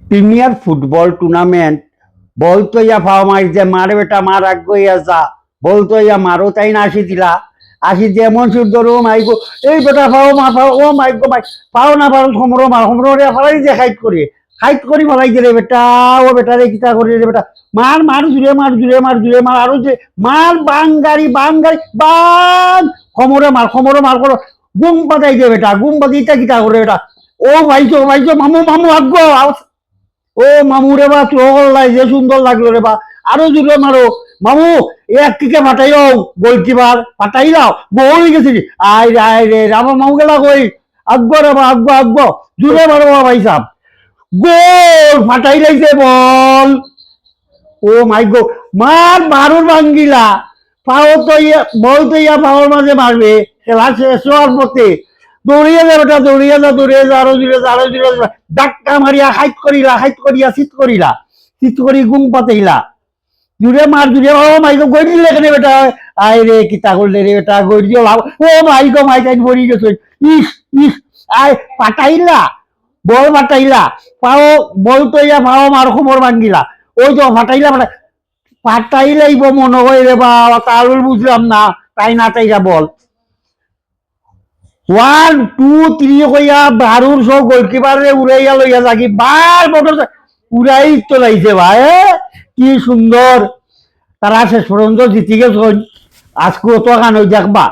premier football tournament বলতো ইয়া ফাও মার যে মারে বেটা মার আগ গইয়া যা বলতো ইয়া মারো তাই না আসি দিলা আসি যে এমন সুর ধরো মাইগো এই বেটা ফাও মার ফাও ও মাইগো মাই পাও না পারো সমরো মার সমরো রে ফালাই যে খাইট করি ফালাই দিলে বেটা ও বেটা রে কিতা করি রে বেটা মার মার জুড়ে মার জুড়ে মার জুড়ে মার আরো যে মার বাঙ্গারি বাং সমরে মার করো গুম পাতাই দে বেটা গুম পাতিটা কিতা করে বেটা ও ভাইছো মামু মামু আগ্গো ও মামু রে বা চোখ যে সুন্দর লাগলো রে বা আরো জুড়ে মারো মামু এক কিকে ফাটাইও গোলকিপার ফাটাইলাও গোল গেছি আয় রে আমার মামু গেলা কই আগ্গো রে বা আগ্গো জুড়ে মারো ভাই সাহেব গোল ফাটাই লাইছে বল ও মাই গো মার মারুর ভাঙ্গিলা পাও তো বল তো ইয়া পাওয়ার মাঝে মারবে খেলা শেষ হওয়ার পথে দৌড়িয়ে যা বেটা দৌড়িয়ে যা আরো জুড়ে যা ধাক্কা মারিয়া হাইট করিয়া শীত করি গুম পাতেইলা জুড়ে ও মাই গো গড়ি দিলে কেন বেটা আয় রে কিতা করলে রে বেটা গড়ি দিও ও মাই গো মাই কাইট ভরি গেছে ইস আয় পাটাইলা বল ফাটাইলা পাও বল তো ইয়া পাও মার খবর ভাঙ্গিলা ওই তো ফাটাইলা ফাটাইলাইব মনে হয় রে বাবা তাহলে বুঝলাম না তাই না তাইরা বল 1 2 3 কইয়া বারুর সব গোলকিপারে উড়াইয়া লইয়া থাকি বার মোটর উড়াই তো লাইছে ভাই কি সুন্দর তারা শেষ পর্যন্ত জিতি গেছে আজকে তো গান দেখবা